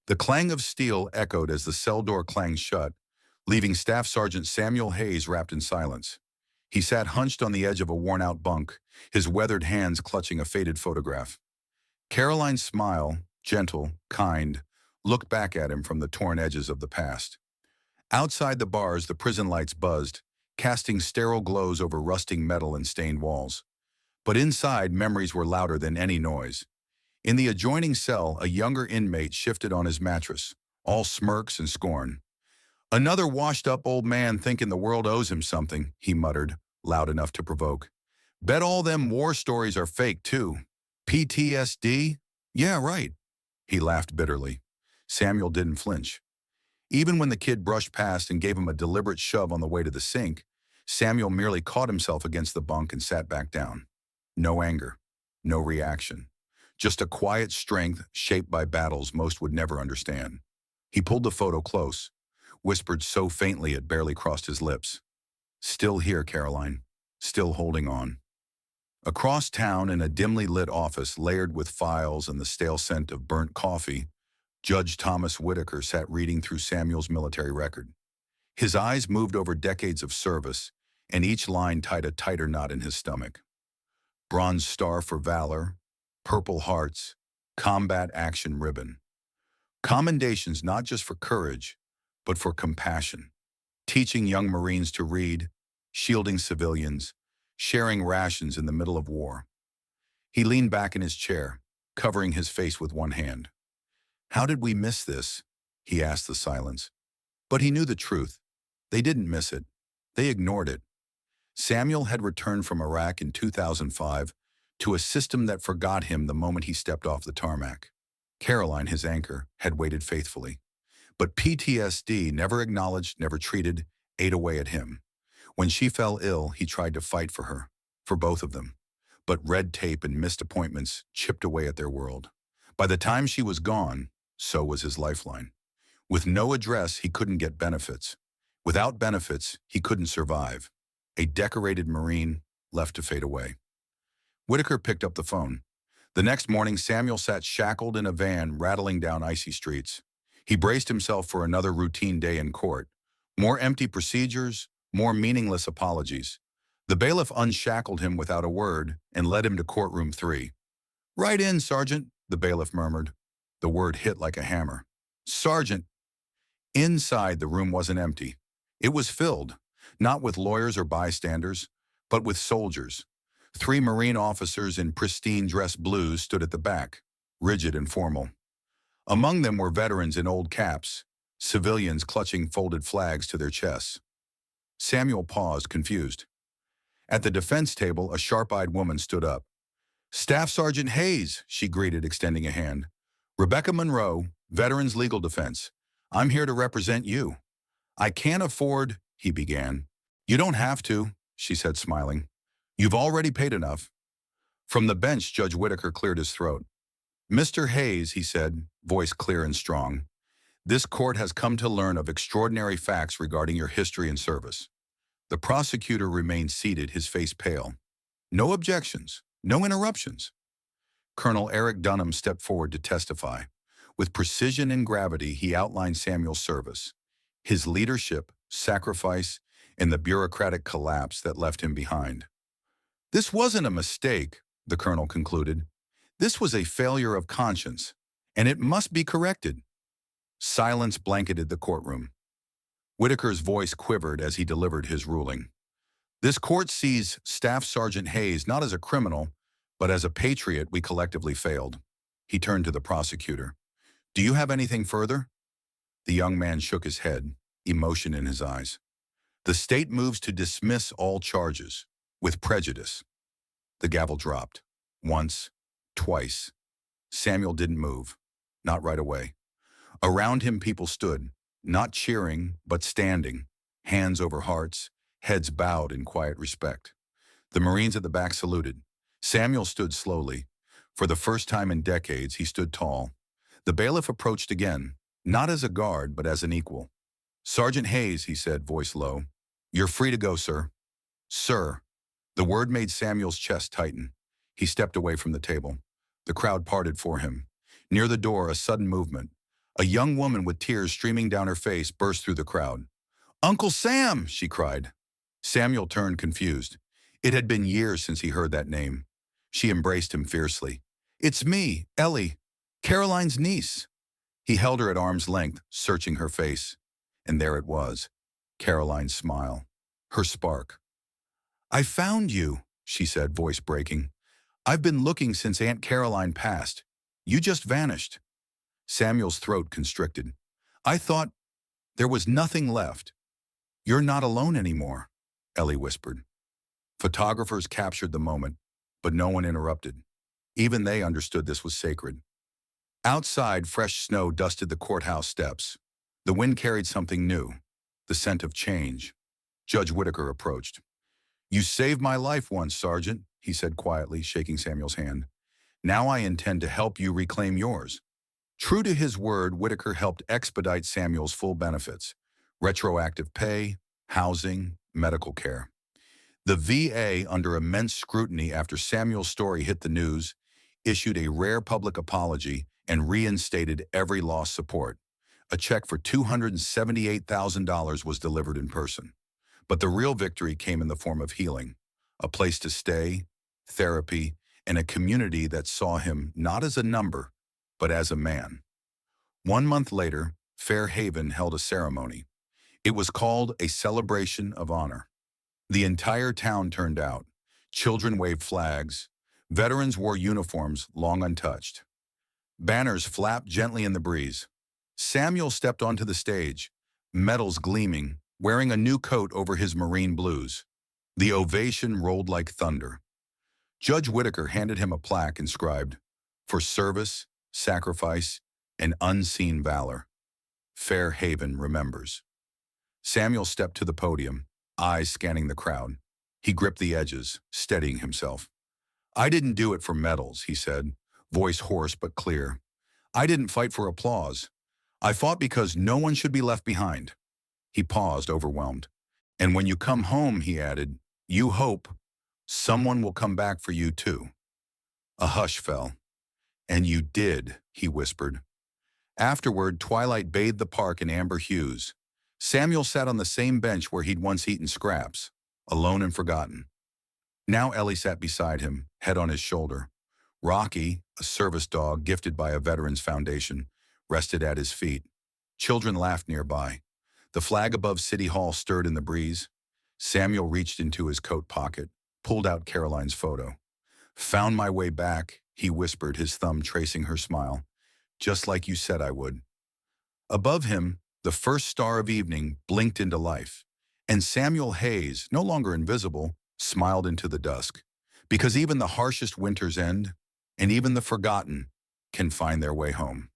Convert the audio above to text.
The clang of steel echoed as the cell door clanged shut, leaving Staff Sergeant Samuel Hayes wrapped in silence. He sat hunched on the edge of a worn-out bunk, his weathered hands clutching a faded photograph. Caroline's smile, gentle, kind, looked back at him from the torn edges of the past. Outside the bars, the prison lights buzzed, casting sterile glows over rusting metal and stained walls. But inside, memories were louder than any noise. In the adjoining cell, a younger inmate shifted on his mattress, all smirks and scorn. "Another washed-up old man thinking the world owes him something," he muttered, loud enough to provoke. "Bet all them war stories are fake, too. PTSD? Yeah, right." He laughed bitterly. Samuel didn't flinch. Even when the kid brushed past and gave him a deliberate shove on the way to the sink, Samuel merely caught himself against the bunk and sat back down. No anger, no reaction. Just a quiet strength shaped by battles most would never understand. He pulled the photo close, whispered so faintly it barely crossed his lips. "Still here, Caroline. Still holding on." Across town, in a dimly lit office layered with files and the stale scent of burnt coffee, Judge Thomas Whitaker sat reading through Samuel's military record. His eyes moved over decades of service, and each line tied a tighter knot in his stomach. Bronze Star for Valor, Purple Hearts, Combat Action Ribbon. Commendations not just for courage, but for compassion. Teaching young Marines to read, shielding civilians, sharing rations in the middle of war. He leaned back in his chair, covering his face with one hand. "How did we miss this?" he asked the silence. But he knew the truth. They didn't miss it. They ignored it. Samuel had returned from Iraq in 2005 to a system that forgot him the moment he stepped off the tarmac. Caroline, his anchor, had waited faithfully. But PTSD, never acknowledged, never treated, ate away at him. When she fell ill, he tried to fight for her, for both of them. But red tape and missed appointments chipped away at their world. By the time she was gone, so was his lifeline. With no address, he couldn't get benefits. Without benefits, he couldn't survive. A decorated Marine left to fade away. Whitaker picked up the phone. The next morning, Samuel sat shackled in a van rattling down icy streets. He braced himself for another routine day in court. More empty procedures, more meaningless apologies. The bailiff unshackled him without a word and led him to courtroom 3. "Right in, Sergeant," the bailiff murmured. The word hit like a hammer. "Sergeant." Inside, the room wasn't empty. It was filled, not with lawyers or bystanders, but with soldiers. 3 Marine officers in pristine dress blues stood at the back, rigid and formal. Among them were veterans in old caps, civilians clutching folded flags to their chests. Samuel paused, confused. At the defense table, a sharp-eyed woman stood up. "Staff Sergeant Hayes," she greeted, extending a hand. "Rebecca Monroe, Veterans Legal Defense. I'm here to represent you." "I can't afford," he began. "You don't have to," she said, smiling. "You've already paid enough." From the bench, Judge Whitaker cleared his throat. "Mr. Hayes," he said, voice clear and strong, "this court has come to learn of extraordinary facts regarding your history and service." The prosecutor remained seated, his face pale. No objections, no interruptions. Colonel Eric Dunham stepped forward to testify. With precision and gravity, he outlined Samuel's service, his leadership, sacrifice, and the bureaucratic collapse that left him behind. "This wasn't a mistake," the colonel concluded. "This was a failure of conscience, and it must be corrected." Silence blanketed the courtroom. Whitaker's voice quivered as he delivered his ruling. "This court sees Staff Sergeant Hayes not as a criminal, but as a patriot we collectively failed." He turned to the prosecutor. "Do you have anything further?" The young man shook his head, emotion in his eyes. "The state moves to dismiss all charges, with prejudice." The gavel dropped. Once, twice. Samuel didn't move. Not right away. Around him people stood, not cheering, but standing, hands over hearts, heads bowed in quiet respect. The Marines at the back saluted. Samuel stood slowly. For the first time in decades, he stood tall. The bailiff approached again, not as a guard, but as an equal. "Sergeant Hayes," he said, voice low. "You're free to go, sir." "Sir." The word made Samuel's chest tighten. He stepped away from the table. The crowd parted for him. Near the door, a sudden movement. A young woman with tears streaming down her face burst through the crowd. "Uncle Sam!" she cried. Samuel turned confused. It had been years since he heard that name. She embraced him fiercely. "It's me, Ellie, Caroline's niece." He held her at arm's length, searching her face. And there it was, Caroline's smile, her spark. "I found you," she said, voice breaking. "I've been looking since Aunt Caroline passed. You just vanished." Samuel's throat constricted. "I thought there was nothing left." "You're not alone anymore," Ellie whispered. Photographers captured the moment, but no one interrupted. Even they understood this was sacred. Outside, fresh snow dusted the courthouse steps. The wind carried something new, the scent of change. Judge Whitaker approached. "You saved my life once, Sergeant," he said quietly, shaking Samuel's hand. "Now I intend to help you reclaim yours." True to his word, Whitaker helped expedite Samuel's full benefits: retroactive pay, housing, medical care. The VA, under immense scrutiny after Samuel's story hit the news, issued a rare public apology and reinstated every lost support. A check for $278,000 was delivered in person. But the real victory came in the form of healing, a place to stay, therapy, and a community that saw him not as a number, but as a man. 1 month later, Fairhaven held a ceremony. It was called a celebration of honor. The entire town turned out. Children waved flags. Veterans wore uniforms long untouched. Banners flapped gently in the breeze. Samuel stepped onto the stage, medals gleaming, wearing a new coat over his marine blues. The ovation rolled like thunder. Judge Whitaker handed him a plaque inscribed, "For service, sacrifice, and unseen valor. Fairhaven remembers." Samuel stepped to the podium, eyes scanning the crowd. He gripped the edges, steadying himself. "I didn't do it for medals," he said, voice hoarse but clear. "I didn't fight for applause. I fought because no one should be left behind." He paused, overwhelmed. "And when you come home," he added, "you hope someone will come back for you too." A hush fell. "And you did," he whispered. Afterward, twilight bathed the park in amber hues. Samuel sat on the same bench where he'd once eaten scraps, alone and forgotten. Now Ellie sat beside him, head on his shoulder. Rocky, a service dog gifted by a Veterans Foundation, rested at his feet. Children laughed nearby. The flag above City Hall stirred in the breeze. Samuel reached into his coat pocket, pulled out Caroline's photo. "Found my way back," he whispered, his thumb tracing her smile. "Just like you said I would." Above him, the first star of evening blinked into life, and Samuel Hayes, no longer invisible, smiled into the dusk. Because even the harshest winters end, and even the forgotten can find their way home.